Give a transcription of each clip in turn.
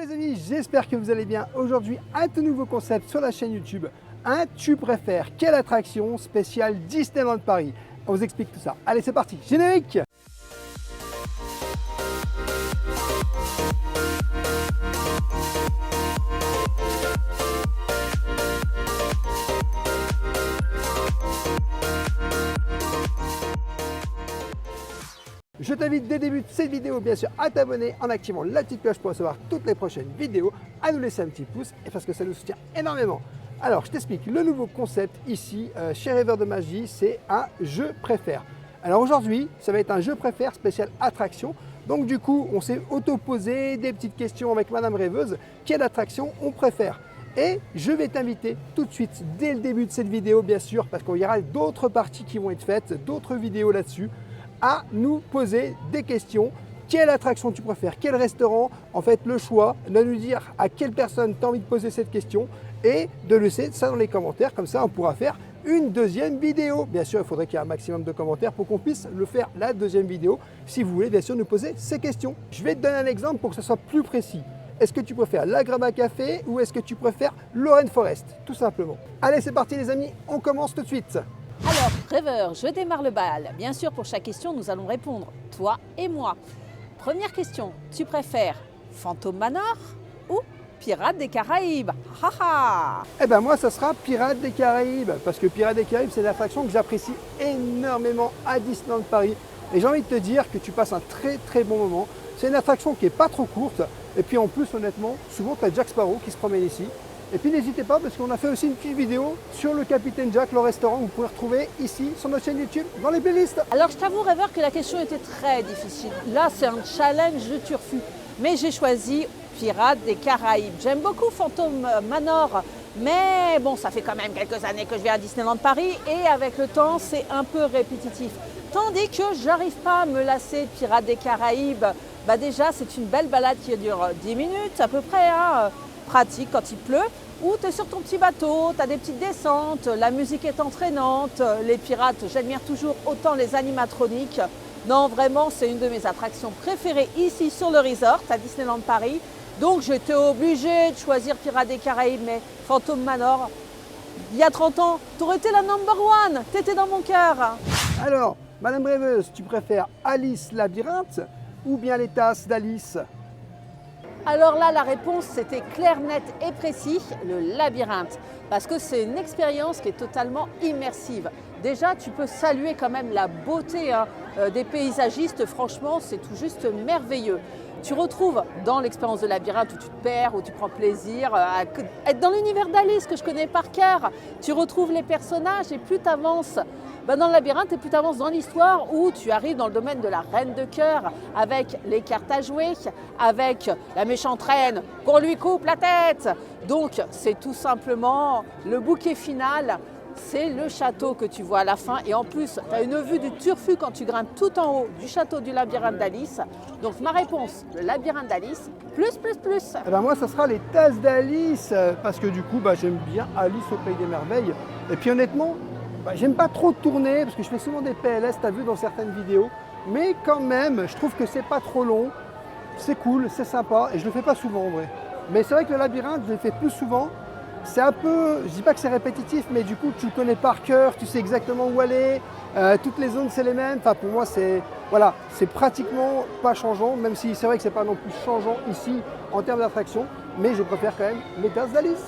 les amis, j'espère que vous allez bien. Aujourd'hui, un tout nouveau concept sur la chaîne YouTube. Un tu préfères, quelle attraction spéciale Disneyland Paris. On vous explique tout ça. Allez, c'est parti, générique! Je t'invite dès le début de cette vidéo, bien sûr, à t'abonner en activant la petite cloche pour recevoir toutes les prochaines vidéos, à nous laisser un petit pouce et parce que ça nous soutient énormément. Alors, je t'explique, le nouveau concept ici, chez Rêveurs de Magie, c'est un je préfère. Alors aujourd'hui, ça va être un je préfère spécial attraction. Donc du coup, on s'est auto-posé des petites questions avec Madame Rêveuse. Quelle attraction on préfère? Et je vais t'inviter tout de suite, dès le début de cette vidéo, bien sûr, parce qu'il y aura d'autres parties qui vont être faites, d'autres vidéos là-dessus, à nous poser des questions. Quelle attraction tu préfères? Quel restaurant? En fait, le choix de nous dire à quelle personne tu as envie de poser cette question et de laisser ça dans les commentaires. Comme ça, on pourra faire une deuxième vidéo. Bien sûr, il faudrait qu'il y ait un maximum de commentaires pour qu'on puisse le faire la deuxième vidéo. Si vous voulez, bien sûr, nous poser ces questions. Je vais te donner un exemple pour que ce soit plus précis. Est-ce que tu préfères la Grama Café ou est-ce que tu préfères Lorraine Forest? Tout simplement. Allez, c'est parti les amis, on commence tout de suite. Alors, rêveur, je démarre le bal. Bien sûr, pour chaque question, nous allons répondre, toi et moi. Première question, tu préfères Phantom Manor ou Pirates des Caraïbes? Haha. Eh ben moi, ça sera Pirates des Caraïbes, parce que Pirates des Caraïbes, c'est une attraction que j'apprécie énormément à Disneyland Paris. Et j'ai envie de te dire que tu passes un très bon moment. C'est une attraction qui n'est pas trop courte. Et puis en plus, honnêtement, souvent tu as Jack Sparrow qui se promène ici. Et puis n'hésitez pas parce qu'on a fait aussi une petite vidéo sur le Capitaine Jack, le restaurant, que vous pouvez retrouver ici sur notre chaîne YouTube dans les playlists. Alors je t'avoue rêveur que la question était très difficile. Là c'est un challenge de turfu. Mais j'ai choisi Pirates des Caraïbes. J'aime beaucoup Phantom Manor. Mais bon, ça fait quand même quelques années que je viens à Disneyland Paris et avec le temps c'est un peu répétitif. Tandis que j'arrive pas à me lasser de Pirates des Caraïbes. Bah déjà c'est une belle balade qui dure 10 minutes à peu près. Hein. Pratique quand il pleut, ou tu es sur ton petit bateau, tu as des petites descentes, la musique est entraînante, les pirates, j'admire toujours autant les animatroniques. Non, vraiment, c'est une de mes attractions préférées ici sur le resort à Disneyland Paris. Donc j'étais obligée de choisir Pirates des Caraïbes, mais Phantom Manor, il y a 30 ans, tu aurais été la number one, tu étais dans mon cœur. Alors, Madame Rêveuse, tu préfères Alice Labyrinthe ou bien les tasses d'Alice? Alors là, la réponse, c'était clair, net et précis, le labyrinthe. Parce que c'est une expérience qui est totalement immersive. Déjà, tu peux saluer quand même la beauté des paysagistes. Franchement, c'est tout juste merveilleux. Tu retrouves dans l'expérience de labyrinthe où tu te perds, où tu prends plaisir à être dans l'univers d'Alice que je connais par cœur. Tu retrouves les personnages et plus tu avances dans le labyrinthe et plus tu avances dans l'histoire où tu arrives dans le domaine de la reine de cœur avec les cartes à jouer, avec la méchante reine qu'on lui coupe la tête. Donc c'est tout simplement le bouquet final. C'est le château que tu vois à la fin et en plus, tu as une vue du turfu quand tu grimpes tout en haut du château du labyrinthe d'Alice. Donc ma réponse, le labyrinthe d'Alice, plus. Eh ben moi, ça sera les tasses d'Alice parce que du coup, j'aime bien Alice au Pays des Merveilles. Et puis honnêtement, j'aime pas trop tourner parce que je fais souvent des PLS, tu as vu dans certaines vidéos. Mais quand même, je trouve que c'est pas trop long, c'est cool, c'est sympa et je le fais pas souvent en vrai. Mais c'est vrai que le labyrinthe, je le fais plus souvent. C'est un peu, je dis pas que c'est répétitif, mais du coup tu le connais par cœur, tu sais exactement où aller, toutes les zones c'est les mêmes. Enfin pour moi c'est voilà, c'est pratiquement pas changeant, même si c'est vrai que c'est pas non plus changeant ici en termes d'attraction, mais je préfère quand même les tasses d'Alice.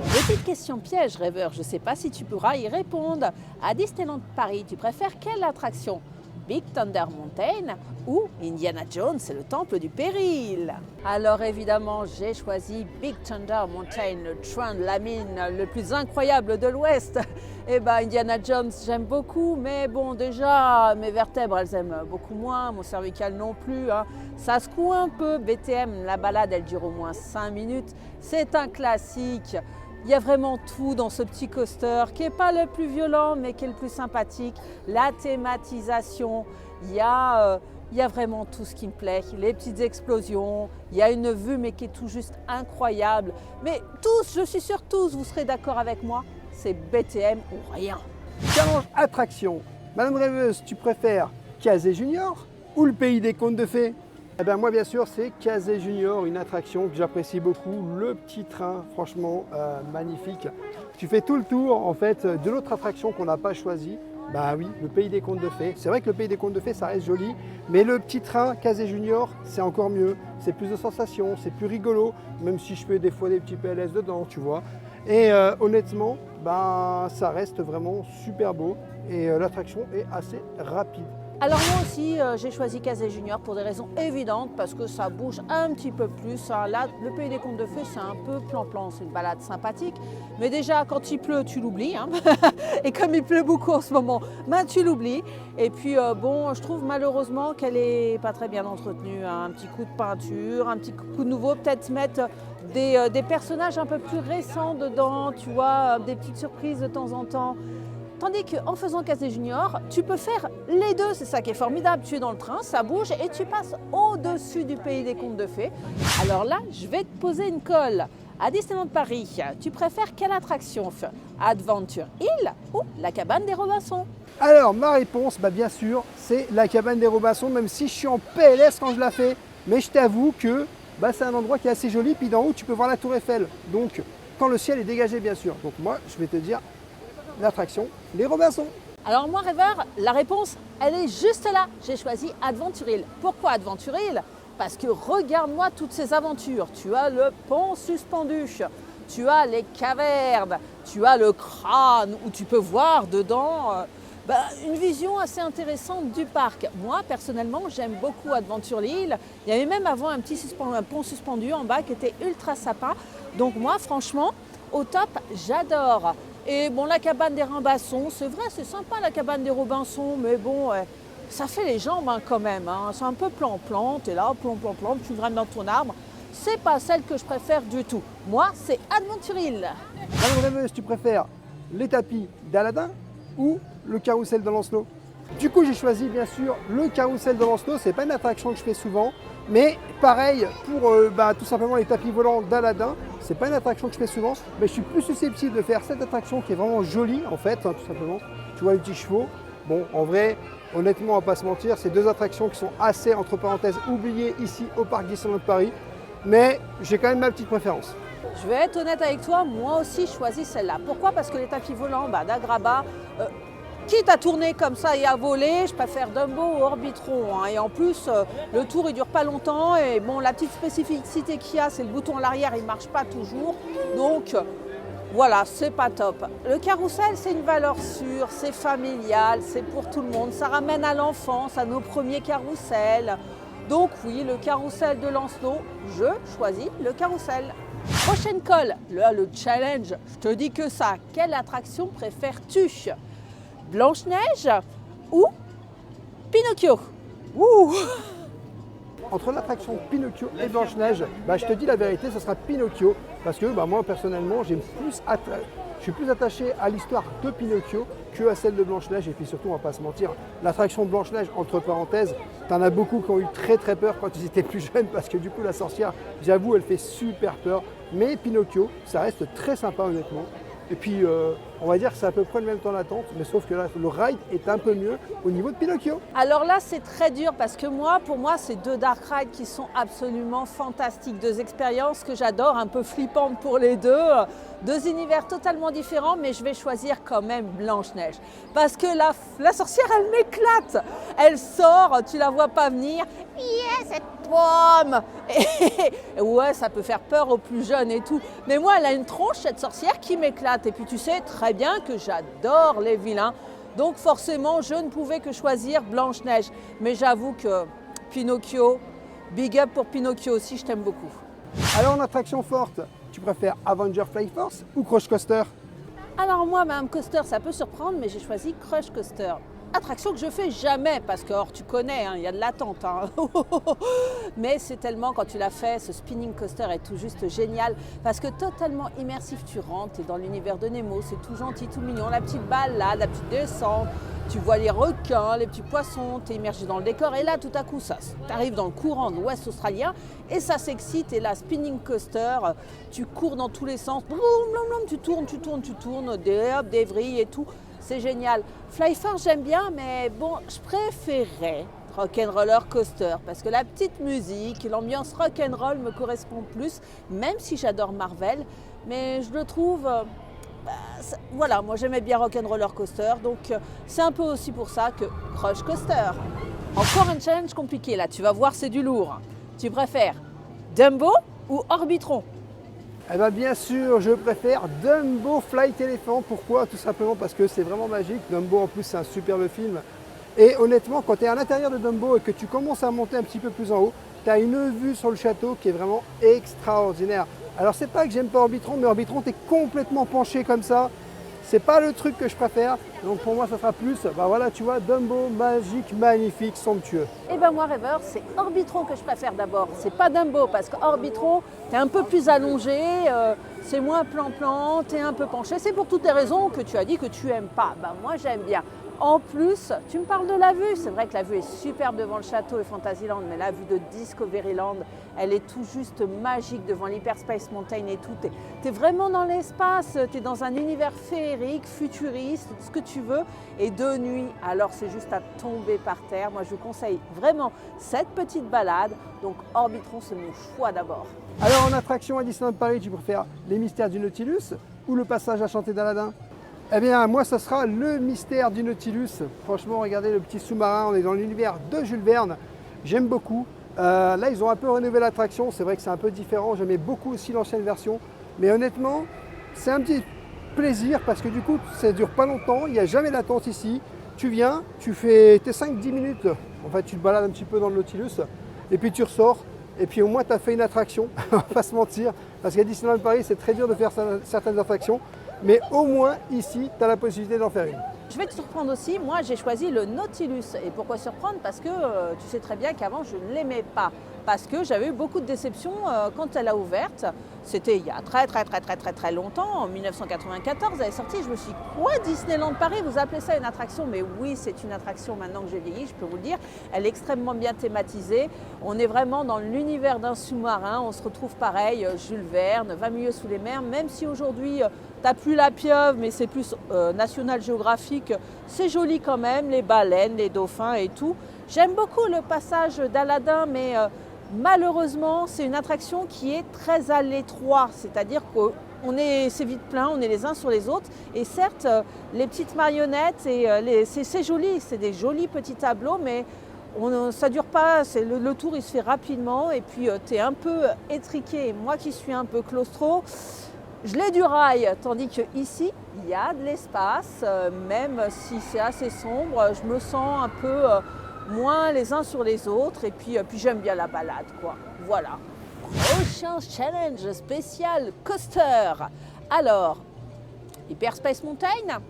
Petite question piège, rêveur, je ne sais pas si tu pourras y répondre. À Disneyland Paris, tu préfères quelle attraction? Big Thunder Mountain ou Indiana Jones et le temple du péril? Alors évidemment, j'ai choisi Big Thunder Mountain, le train de la mine le plus incroyable de l'Ouest. Et Indiana Jones, j'aime beaucoup, mais bon, déjà, mes vertèbres, elles aiment beaucoup moins, mon cervical non plus. Ça secoue un peu. BTM, la balade, elle dure au moins 5 minutes. C'est un classique. Il y a vraiment tout dans ce petit coaster qui n'est pas le plus violent mais qui est le plus sympathique. La thématisation, il y a vraiment tout ce qui me plaît. Les petites explosions, il y a une vue mais qui est tout juste incroyable. Mais tous, je suis sûre tous, vous serez d'accord avec moi, c'est BTM ou rien. Challenge attraction. Madame Rêveuse, tu préfères Cazé Junior ou le Pays des Contes de Fées? Eh ben moi bien sûr c'est Kazé Junior, une attraction que j'apprécie beaucoup, le petit train franchement magnifique. Tu fais tout le tour en fait de l'autre attraction qu'on n'a pas choisie. Bah oui, le Pays des Contes de Fées. C'est vrai que le Pays des Contes de Fées ça reste joli, mais le petit train Kazé Junior c'est encore mieux. C'est plus de sensations, c'est plus rigolo, même si je fais des fois des petits PLS dedans, tu vois. Et honnêtement, ben, ça reste vraiment super beau et l'attraction est assez rapide. Alors moi aussi, j'ai choisi Kazé Junior pour des raisons évidentes, parce que ça bouge un petit peu plus. Hein. Là, le Pays des Contes de Fées, c'est un peu plan-plan, c'est une balade sympathique. Mais déjà, quand il pleut, tu l'oublies. Hein. Et comme il pleut beaucoup en ce moment, ben, tu l'oublies. Et puis, bon, je trouve malheureusement qu'elle n'est pas très bien entretenue. Hein. Un petit coup de peinture, un petit coup de nouveau, peut-être mettre des personnages un peu plus récents dedans, tu vois, des petites surprises de temps en temps. Tandis qu'en faisant Kazé Junior, tu peux faire les deux, c'est ça qui est formidable. Tu es dans le train, ça bouge et tu passes au-dessus du Pays des Contes de Fées. Alors là, je vais te poser une colle. À Disneyland Paris, tu préfères quelle attraction? Adventure Hill ou la cabane des Robinsons? Alors ma réponse, bah, bien sûr, c'est la cabane des Robinsons, même si je suis en PLS quand je la fais. Mais je t'avoue que bah, c'est un endroit qui est assez joli, puis d'en haut tu peux voir la tour Eiffel. Donc quand le ciel est dégagé bien sûr. Donc moi je vais te dire l'attraction les Robinsons. Alors moi rêveur, la réponse elle est juste là. J'ai choisi Adventure Hill. Pourquoi Adventure Hill? Parce que regarde-moi toutes ces aventures. Tu as le pont suspendu, tu as les cavernes, tu as le crâne où tu peux voir dedans une vision assez intéressante du parc. Moi personnellement j'aime beaucoup Adventure Hill. Il y avait même avant un pont suspendu en bas qui était ultra sympa. Donc moi franchement au top j'adore. Et bon, la cabane des Robinsons, c'est vrai, c'est sympa la cabane des Robinsons, mais bon, ça fait les jambes hein, quand même. Hein. C'est un peu plan-plan, t'es là, plan-plan-plan, tu grimpes dans ton arbre. C'est pas celle que je préfère du tout. Moi, c'est Adventure Hill. Madame Rêveuse, tu préfères les tapis d'Aladin ou le carrousel de Lancelot? Du coup, j'ai choisi bien sûr le carrousel de Lancelot. C'est pas une attraction que je fais souvent, mais pareil pour tout simplement les tapis volants d'Aladin. C'est pas une attraction que je fais souvent, mais je suis plus susceptible de faire cette attraction qui est vraiment jolie en fait, hein, tout simplement. Tu vois les petits chevaux. Bon, en vrai, honnêtement, on va pas se mentir, c'est deux attractions qui sont assez, entre parenthèses, oubliées ici au parc Disneyland de Paris. Mais j'ai quand même ma petite préférence. Je vais être honnête avec toi, moi aussi je choisis celle-là. Pourquoi? Parce que les tapis volants d'Agraba, quitte à tourner comme ça et à voler, je préfère Dumbo ou Orbitron. Hein. Et en plus, le tour il dure pas longtemps. Et bon, la petite spécificité qu'il y a, c'est le bouton à l'arrière, il marche pas toujours. Donc voilà, c'est pas top. Le carrousel, c'est une valeur sûre, c'est familial, c'est pour tout le monde. Ça ramène à l'enfance, à nos premiers carrousels. Donc oui, le carrousel de Lancelot, je choisis le carrousel. Prochaine colle, le challenge, je te dis que ça. Quelle attraction préfères-tu? Blanche-Neige ou Pinocchio? Ouh. Entre l'attraction Pinocchio et Blanche-Neige, je te dis la vérité, ce sera Pinocchio. Parce que moi, personnellement, je suis plus attaché à l'histoire de Pinocchio que à celle de Blanche-Neige. Et puis surtout, on va pas se mentir, l'attraction Blanche-Neige, entre parenthèses, t'en as beaucoup qui ont eu très très peur quand ils étaient plus jeunes parce que du coup, la sorcière, j'avoue, elle fait super peur. Mais Pinocchio, ça reste très sympa honnêtement. Et puis, on va dire que c'est à peu près le même temps d'attente, mais sauf que là, le ride est un peu mieux au niveau de Pinocchio. Alors là, c'est très dur parce que pour moi, c'est deux dark rides qui sont absolument fantastiques. Deux expériences que j'adore, un peu flippantes pour les deux. Deux univers totalement différents, mais je vais choisir quand même Blanche-Neige. Parce que la sorcière, elle m'éclate. Elle sort, tu la vois pas venir. Yeah, cette pomme. Et ouais, ça peut faire peur aux plus jeunes et tout. Mais moi, elle a une tronche, cette sorcière, qui m'éclate. Et puis tu sais très bien que j'adore les vilains. Donc forcément, je ne pouvais que choisir Blanche-Neige. Mais j'avoue que Pinocchio, big up pour Pinocchio aussi, je t'aime beaucoup. Alors en attraction forte, tu préfères Avenger Flight Force ou Crush Coaster? Alors moi, Madame Coaster, ça peut surprendre, mais j'ai choisi Crush Coaster. Attraction que je fais jamais, parce que tu connais, il y a de l'attente. Hein. Mais c'est tellement, quand tu l'as fait, ce spinning coaster est tout juste génial, parce que totalement immersif, tu rentres, tu es dans l'univers de Nemo, c'est tout gentil, tout mignon, la petite balade, la petite descente, tu vois les requins, les petits poissons, tu es immergé dans le décor, et là, tout à coup, tu arrives dans le courant de l'Ouest australien, et ça s'excite, et là, spinning coaster, tu cours dans tous les sens, bloum, bloum, bloum, tu tournes, des vrilles et tout. C'est génial. Fly Force, j'aime bien, mais bon, je préférais Rock'n'Roller Coaster, parce que la petite musique, l'ambiance rock'n'roll me correspond plus, même si j'adore Marvel, mais je le trouve... voilà, moi j'aimais bien Rock'n'Roller Coaster, donc c'est un peu aussi pour ça que Crush Coaster. Encore un challenge compliqué là, tu vas voir, c'est du lourd. Tu préfères Dumbo ou Orbitron? Eh bien, bien sûr, je préfère Dumbo Flight Elephant. Pourquoi? Tout simplement parce que c'est vraiment magique. Dumbo, en plus, c'est un superbe film. Et honnêtement, quand tu es à l'intérieur de Dumbo et que tu commences à monter un petit peu plus en haut, tu as une vue sur le château qui est vraiment extraordinaire. Alors, c'est pas que j'aime pas Orbitron, mais Orbitron, tu es complètement penché comme ça. C'est pas le truc que je préfère. Donc, pour moi, ça sera plus, bah voilà, tu vois, Dumbo, magique, magnifique, somptueux. Eh ben moi, Rêveur, c'est Orbitron que je préfère d'abord. C'est pas Dumbo, parce qu'Orbitron, t'es un peu plus allongé, c'est moins plan-plan, t'es un peu penché. C'est pour toutes les raisons que tu as dit que tu aimes pas. Ben moi, j'aime bien. En plus, tu me parles de la vue. C'est vrai que la vue est superbe devant le château et Fantasyland, mais la vue de Discoveryland, elle est tout juste magique devant l'Hyperspace Mountain et tout. Tu es vraiment dans l'espace, tu es dans un univers féerique, futuriste, ce que tu veux. Et de nuit, alors c'est juste à tomber par terre. Moi, je vous conseille vraiment cette petite balade. Donc Orbitron, c'est mon choix d'abord. Alors, en attraction à Disneyland Paris, tu préfères les mystères du Nautilus ou le passage à chanter d'Aladin? Eh bien, moi, ça sera le mystère du Nautilus. Franchement, regardez le petit sous-marin, on est dans l'univers de Jules Verne. J'aime beaucoup. Là, ils ont un peu rénové l'attraction. C'est vrai que c'est un peu différent. J'aimais beaucoup aussi l'ancienne version. Mais honnêtement, c'est un petit plaisir parce que du coup, ça ne dure pas longtemps. Il n'y a jamais d'attente ici. Tu viens, tu fais tes 5-10 minutes. En fait, tu te balades un petit peu dans le Nautilus. Et puis, tu ressors. Et puis, au moins, tu as fait une attraction. On va pas se mentir. Parce qu'à Disneyland Paris, c'est très dur de faire certaines attractions. Mais au moins, ici, tu as la possibilité d'en faire une. Je vais te surprendre aussi, moi j'ai choisi le Nautilus. Et pourquoi surprendre? Parce que tu sais très bien qu'avant je ne l'aimais pas. Parce que j'avais eu beaucoup de déceptions quand elle a ouverte. C'était il y a très longtemps, en 1994, elle est sortie. Je me suis dit, quoi, Disneyland Paris, vous appelez ça une attraction? Mais oui, c'est une attraction maintenant que j'ai vieilli, je peux vous le dire. Elle est extrêmement bien thématisée. On est vraiment dans l'univers d'un sous-marin. On se retrouve pareil, Jules Verne, 20 milieux sous les mers. Même si aujourd'hui, tu n'as plus la pieuvre, mais c'est plus National Geographic. C'est joli quand même, les baleines, les dauphins et tout. J'aime beaucoup le passage d'Aladin, mais malheureusement, c'est une attraction qui est très à l'étroit. C'est-à-dire qu'on est, c'est vite plein, on est les uns sur les autres. Et certes, les petites marionnettes, c'est joli, c'est des jolis petits tableaux, mais ça ne dure pas, le tour il se fait rapidement. Et puis, tu es un peu étriqué. Et moi qui suis un peu claustro, je l'ai du rail, tandis qu'ici, il y a de l'espace, même si c'est assez sombre, je me sens un peu moins les uns sur les autres, et puis j'aime bien la balade, quoi. Voilà. Prochain challenge spécial coaster. Alors, Hyperspace Mountain,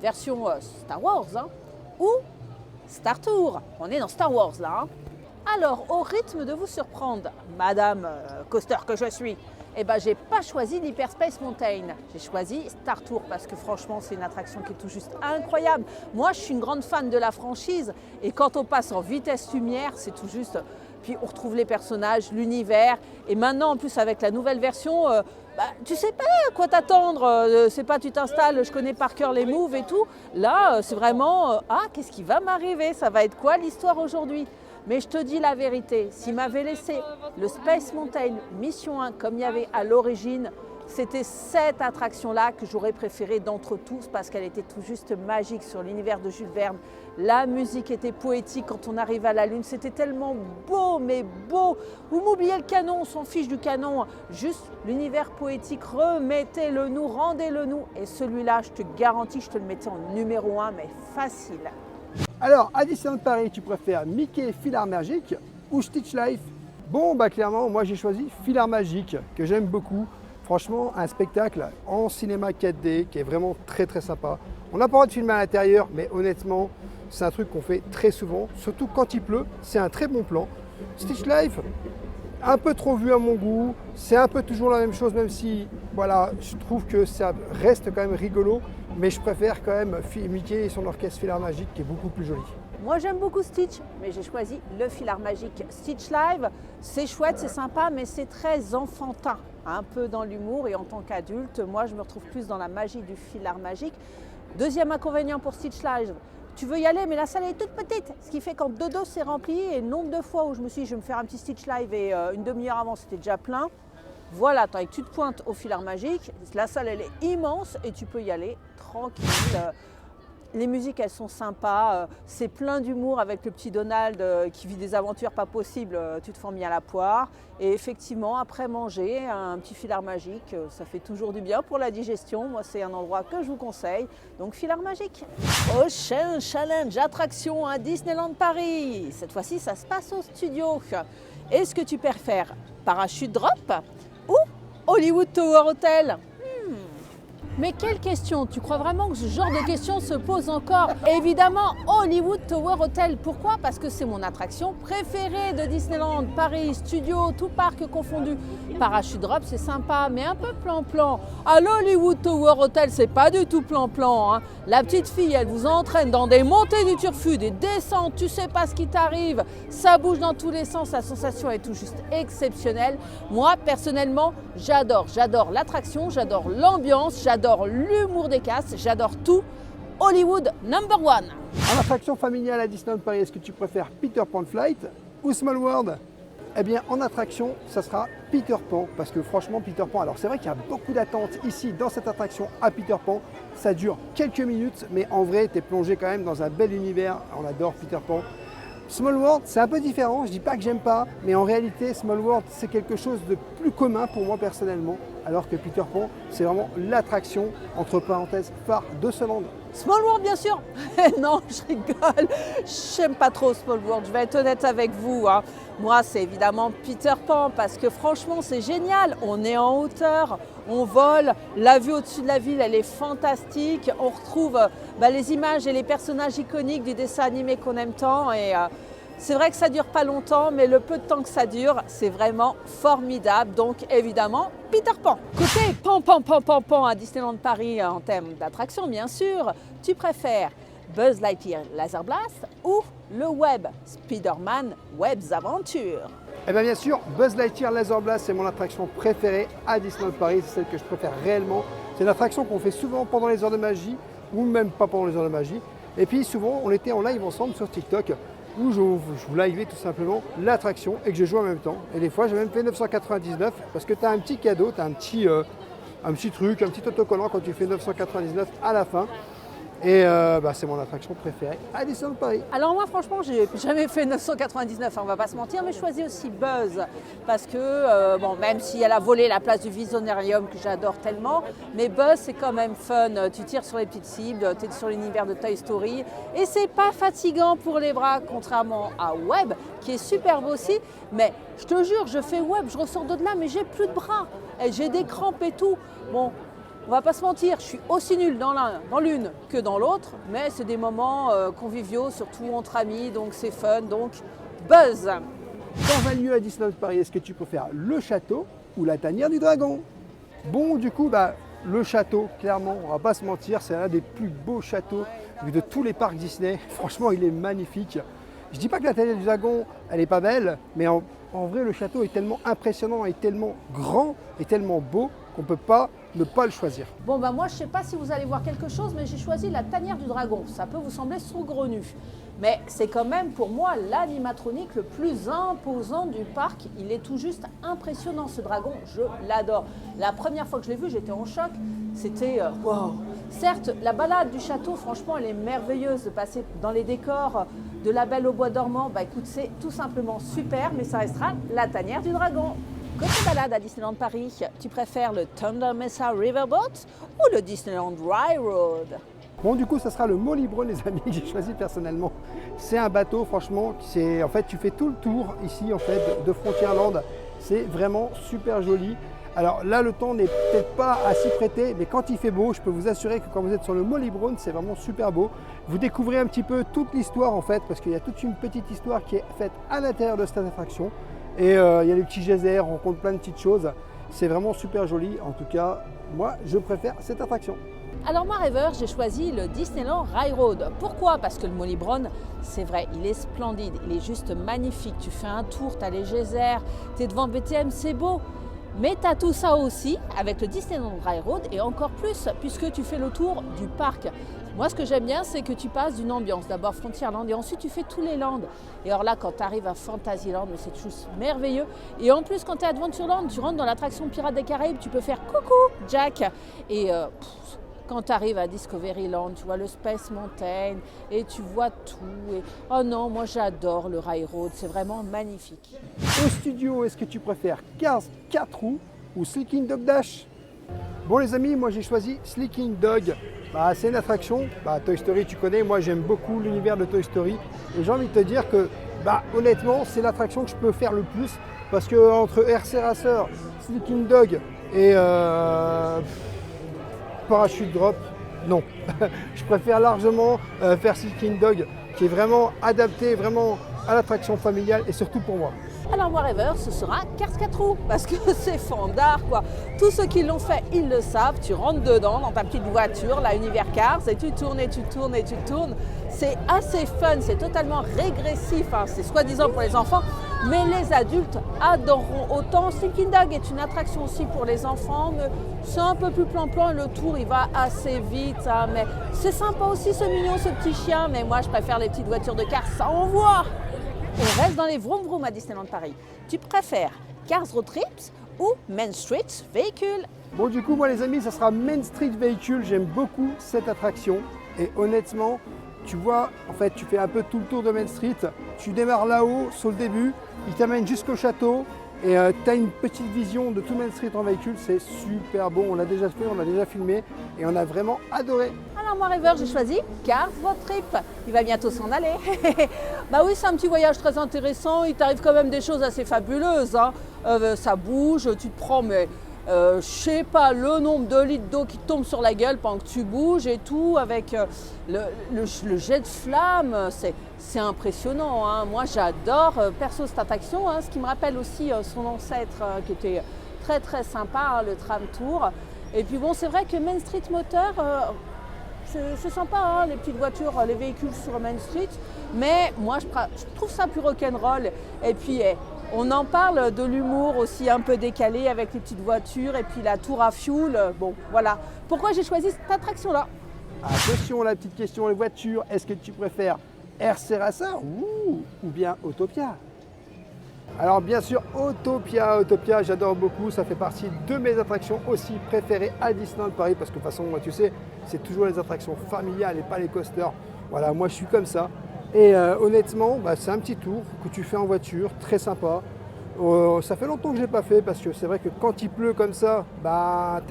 version Star Wars, hein, ou Star Tour. On est dans Star Wars, là. Hein. Alors, au rythme de vous surprendre, Madame Coaster que je suis, eh ben, j'ai pas choisi l'Hyperspace Mountain. J'ai choisi Star Tour parce que franchement, c'est une attraction qui est tout juste incroyable. Moi, je suis une grande fan de la franchise et quand on passe en vitesse lumière, c'est tout juste. Puis on retrouve les personnages, l'univers. Et maintenant, en plus, avec la nouvelle version, tu sais pas à quoi t'attendre. C'est pas tu t'installes, je connais par cœur les moves et tout. Là, c'est vraiment, qu'est-ce qui va m'arriver? Ça va être quoi l'histoire aujourd'hui? Mais je te dis la vérité, s'il m'avait laissé le Space Mountain Mission 1 comme il y avait à l'origine, c'était cette attraction-là que j'aurais préférée d'entre tous parce qu'elle était tout juste magique sur l'univers de Jules Verne. La musique était poétique quand on arrive à la Lune, c'était tellement beau, mais beau. Vous m'oubliez le canon, on s'en fiche du canon. Juste l'univers poétique, remettez-le nous, rendez-le nous. Et celui-là, je te garantis, je te le mettais en numéro 1, mais facile. Alors, à Disneyland Paris, tu préfères Mickey Filar Magique ou Stitch Life? Bon, bah clairement, moi j'ai choisi Filar Magique, que j'aime beaucoup. Franchement, un spectacle en cinéma 4D qui est vraiment très sympa. On n'a pas le droit de filmer à l'intérieur, mais honnêtement, c'est un truc qu'on fait très souvent, surtout quand il pleut. C'est un très bon plan. Stitch Life, un peu trop vu à mon goût. C'est un peu toujours la même chose, même si, voilà, je trouve que ça reste quand même rigolo. Mais je préfère quand même Mickey et son orchestre Filar Magique qui est beaucoup plus joli. Moi j'aime beaucoup Stitch, mais j'ai choisi le Filar Magique. Stitch Live, c'est chouette, c'est sympa, mais c'est très enfantin, un peu dans l'humour. Et en tant qu'adulte, moi je me retrouve plus dans la magie du Filar Magique. Deuxième inconvénient pour Stitch Live, tu veux y aller, mais la salle est toute petite. Ce qui fait qu'en 2-2, c'est rempli. Et le nombre de fois où je me suis dit, je vais me faire un petit Stitch Live et une demi-heure avant, c'était déjà plein. Voilà, que tu te pointes au Filard Magique. La salle, elle est immense et tu peux y aller tranquille. Les musiques, elles sont sympas. C'est plein d'humour avec le petit Donald qui vit des aventures pas possibles. Tu te fourmis à la poire. Et effectivement, après manger, un petit Filard Magique, ça fait toujours du bien pour la digestion. Moi, c'est un endroit que je vous conseille. Donc, Filard Magique. Prochain challenge, attraction à Disneyland Paris. Cette fois-ci, ça se passe au studio. Est-ce que tu préfères Parachute Drop ou Hollywood Tower Hotel? Mais quelle question? Tu crois vraiment que ce genre de questions se pose encore? Évidemment, Hollywood Tower Hotel. Pourquoi? Parce que c'est mon attraction préférée de Disneyland, Paris, studio, tout parc confondu. Parachute Drop, c'est sympa, mais un peu plan-plan. À l'Hollywood Tower Hotel, c'est pas du tout plan-plan, hein. La petite fille, elle vous entraîne dans des montées du turfu, des descentes, tu sais pas ce qui t'arrive. Ça bouge dans tous les sens, la sensation est tout juste exceptionnelle. Moi, personnellement, j'adore l'attraction, j'adore l'ambiance, j'adore l'humour des castes, j'adore tout. Hollywood #1. En attraction familiale à Disneyland Paris, est-ce que tu préfères Peter Pan Flight ou Small World? Eh bien, en attraction, ça sera Peter Pan, parce que franchement, Peter Pan, alors c'est vrai qu'il y a beaucoup d'attentes ici dans cette attraction à Peter Pan. Ça dure quelques minutes, mais en vrai, tu es plongé quand même dans un bel univers. On adore Peter Pan. Small World, c'est un peu différent, je dis pas que j'aime pas, mais en réalité, Small World, c'est quelque chose de plus commun pour moi personnellement, alors que Peter Pan, c'est vraiment l'attraction, entre parenthèses, phare de ce land. Small World, bien sûr. Non, je rigole. J'aime pas trop Small World, je vais être honnête avec vous, hein. Moi, c'est évidemment Peter Pan parce que franchement, c'est génial. On est en hauteur, on vole. La vue au-dessus de la ville, elle est fantastique. On retrouve les images et les personnages iconiques du dessin animé qu'on aime tant. Et c'est vrai que ça dure pas longtemps, mais le peu de temps que ça dure, c'est vraiment formidable. Donc, évidemment, Peter Pan. Côté pan à Disneyland Paris en termes d'attraction, bien sûr, tu préfères Buzz Lightyear Laser Blast ou le Web Spider-Man Web's Adventure? Eh bien sûr, Buzz Lightyear Laser Blast, c'est mon attraction préférée à Disneyland Paris, c'est celle que je préfère réellement. C'est une attraction qu'on fait souvent pendant les heures de magie, ou même pas pendant les heures de magie. Et puis souvent, on était en live ensemble sur TikTok, où je vous livais tout simplement l'attraction et que je joue en même temps. Et des fois, j'ai même fait 999, parce que tu as un petit cadeau, tu as un petit truc, un petit autocollant quand tu fais 999 à la fin. Et c'est mon attraction préférée à Disneyland Paris. Alors moi franchement, j'ai jamais fait 999, on va pas se mentir, mais je choisis aussi Buzz parce que même si elle a volé la place du Visionarium que j'adore tellement, mais Buzz c'est quand même fun. Tu tires sur les petites cibles, tu es sur l'univers de Toy Story et c'est pas fatigant pour les bras, contrairement à Web qui est superbe aussi. Mais je te jure, je fais Web, je ressors de là, mais j'ai plus de bras, et j'ai des crampes et tout. Bon. On va pas se mentir, je suis aussi nulle dans l'une que dans l'autre, mais c'est des moments conviviaux, surtout entre amis, donc c'est fun, donc Buzz. Dans un lieu à Disneyland Paris, est-ce que tu préfères le château ou la tanière du dragon? Bon, du coup, le château, clairement, on va pas se mentir, c'est l'un des plus beaux châteaux de tous les parcs Disney. Franchement, il est magnifique. Je dis pas que la tanière du dragon, elle est pas belle, mais en vrai, le château est tellement impressionnant et tellement grand et tellement beau qu'on peut pas ne pas le choisir. Bon moi je sais pas si vous allez voir quelque chose, mais j'ai choisi la tanière du dragon. Ça peut vous sembler saugrenu, mais c'est quand même pour moi l'animatronique le plus imposant du parc. Il est tout juste impressionnant ce dragon, je l'adore. La première fois que je l'ai vu, j'étais en choc, c'était wow. Certes, la balade du château, franchement, elle est merveilleuse de passer dans les décors de La Belle au Bois dormant. Écoute, c'est tout simplement super, mais ça restera la tanière du dragon. Côté balade à Disneyland Paris, tu préfères le Thunder Mesa Riverboat ou le Disneyland Railroad? Bon, du coup, ça sera le Molybron, les amis, que j'ai choisi personnellement. C'est un bateau, franchement, en fait, tu fais tout le tour ici, en fait, de Frontierland. C'est vraiment super joli. Alors là, le temps n'est peut-être pas à s'y prêter, mais quand il fait beau, je peux vous assurer que quand vous êtes sur le Molybron, c'est vraiment super beau. Vous découvrez un petit peu toute l'histoire, en fait, parce qu'il y a toute une petite histoire qui est faite à l'intérieur de cette attraction. Et il y a les petits geysers, on rencontre plein de petites choses. C'est vraiment super joli. En tout cas, moi, je préfère cette attraction. Alors moi, rêveur, j'ai choisi le Disneyland Railroad. Pourquoi? Parce que le Molybron, c'est vrai, il est splendide, il est juste magnifique. Tu fais un tour, tu as les geysers, tu es devant BTM, c'est beau. Mais tu as tout ça aussi avec le Disneyland Railroad et encore plus puisque tu fais le tour du parc. Moi, ce que j'aime bien, c'est que tu passes d'une ambiance, d'abord Frontierland, et ensuite tu fais tous les lands. Et alors là, quand tu arrives à Fantasyland, c'est juste merveilleux. Et en plus, quand tu es à Adventureland, tu rentres dans l'attraction Pirates des Caraïbes, tu peux faire coucou Jack. Et quand tu arrives à Discoveryland, tu vois le Space Mountain et tu vois tout. Et oh non, moi j'adore le Rail Road, c'est vraiment magnifique. Au studio, est-ce que tu préfères Cars 4 roues ou Sleeking Dog Dash? Bon les amis, moi j'ai choisi Sleeking Dog. C'est une attraction, Toy Story tu connais, moi j'aime beaucoup l'univers de Toy Story. Et j'ai envie de te dire que honnêtement c'est l'attraction que je peux faire le plus. Parce que entre RC Racer, Sleeking Dog et Parachute Drop, non. Je préfère largement faire Sleeking Dog qui est vraiment adapté vraiment à l'attraction familiale et surtout pour moi. Alors Wherever, ce sera Cars 4 roues, parce que c'est fandard quoi. Tous ceux qui l'ont fait, ils le savent. Tu rentres dedans dans ta petite voiture, la Univers Cars, et tu tournes et tu tournes et tu tournes. C'est assez fun, c'est totalement régressif, hein. C'est soi-disant pour les enfants, mais les adultes adoreront autant. Sleeking Dog est une attraction aussi pour les enfants, mais c'est un peu plus plan-plan et le tour il va assez vite, hein. Mais c'est sympa aussi, c'est mignon ce petit chien, mais moi je préfère les petites voitures de Cars, ça envoie. On reste dans les vroom vroom à Disneyland Paris. Tu préfères Cars Road Trips ou Main Street Vehicle? Bon du coup moi les amis ça sera Main Street Vehicle, j'aime beaucoup cette attraction et honnêtement tu vois en fait tu fais un peu tout le tour de Main Street, tu démarres là-haut sur le début, il t'amène jusqu'au château et tu as une petite vision de tout Main Street en véhicule, c'est super bon, on l'a déjà fait, on l'a déjà filmé et on a vraiment adoré. Alors moi River, j'ai choisi Cars Road Trip, il va bientôt s'en aller. Oui c'est un petit voyage très intéressant, il t'arrive quand même des choses assez fabuleuses, hein. Ça bouge, tu te prends mais je sais pas le nombre de litres d'eau qui te tombe sur la gueule pendant que tu bouges et tout avec le jet de flamme, c'est impressionnant, hein. Moi j'adore perso cette attraction, hein, ce qui me rappelle aussi son ancêtre qui était très très sympa, hein, le tram tour. Et puis bon c'est vrai que Main Street Moteur, c'est sympa, hein, les petites voitures, les véhicules sur Main Street, mais moi je trouve ça plus rock'n'roll. Et puis on en parle de l'humour aussi un peu décalé avec les petites voitures et puis la tour à fuel. Bon voilà, pourquoi j'ai choisi cette attraction-là. Attention, la petite question, les voitures, est-ce que tu préfères RC Racer ou bien Autopia? Alors bien sûr Autopia j'adore beaucoup, ça fait partie de mes attractions aussi préférées à Disneyland Paris parce que de toute façon tu sais c'est toujours les attractions familiales et pas les coasters. Voilà, moi je suis comme ça et honnêtement c'est un petit tour que tu fais en voiture, très sympa. Ça fait longtemps que je l'ai pas fait parce que c'est vrai que quand il pleut comme ça, tu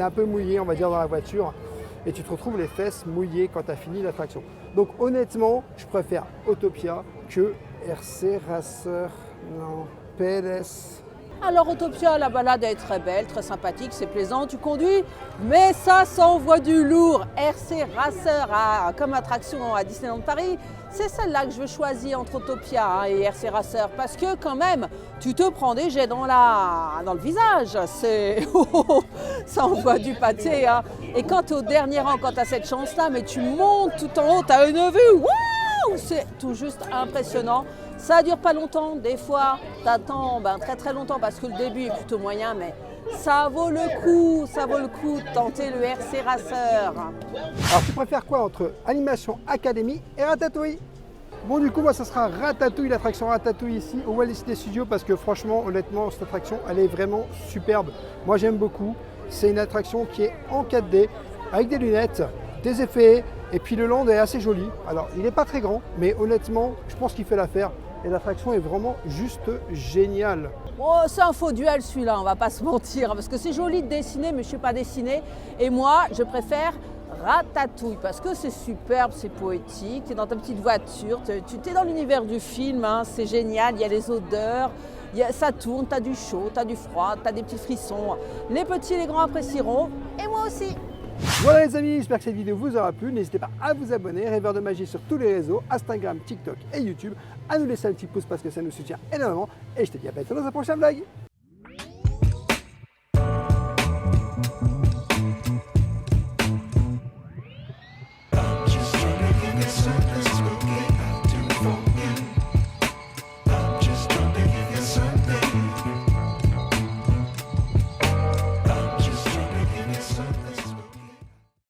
es un peu mouillé on va dire dans la voiture et tu te retrouves les fesses mouillées quand tu as fini l'attraction. Donc honnêtement je préfère Autopia que RC Racer, non. PLS. Alors Autopia, la balade est très belle, très sympathique, c'est plaisant, tu conduis, mais ça envoie du lourd. RC Racer comme attraction à Disneyland Paris, c'est celle-là que je veux choisir entre Autopia et RC Racer parce que quand même, tu te prends des jets dans le visage, ça envoie du pâté. Hein. Et quand tu es au dernier rang, quand tu as cette chance-là, mais tu montes tout en haut, tu as une vue, waouh, c'est tout juste impressionnant. Ça dure pas longtemps, des fois t'attends très très longtemps parce que le début est plutôt moyen, mais ça vaut le coup de tenter le RC Racer. Alors tu préfères quoi entre Animation Academy et Ratatouille? Bon du coup moi ça sera Ratatouille, l'attraction Ratatouille ici au Walt Disney Studios parce que franchement honnêtement cette attraction elle est vraiment superbe. Moi j'aime beaucoup, c'est une attraction qui est en 4D avec des lunettes, des effets et puis le land est assez joli. Alors il n'est pas très grand mais honnêtement je pense qu'il fait l'affaire. Et l'attraction est vraiment juste géniale. Oh, c'est un faux duel celui-là, on va pas se mentir, parce que c'est joli de dessiner, mais je ne sais pas dessiner. Et moi, je préfère Ratatouille, parce que c'est superbe, c'est poétique, tu es dans ta petite voiture, tu es dans l'univers du film, hein, c'est génial, il y a les odeurs, ça tourne, tu as du chaud, tu as du froid, tu as des petits frissons. Les petits et les grands apprécieront, et moi aussi. Voilà les amis, j'espère que cette vidéo vous aura plu. N'hésitez pas à vous abonner, Rêveur de Magie sur tous les réseaux, Instagram, TikTok et YouTube. À nous laisser un petit pouce parce que ça nous soutient énormément. Et je te dis à bientôt dans un prochain vlog.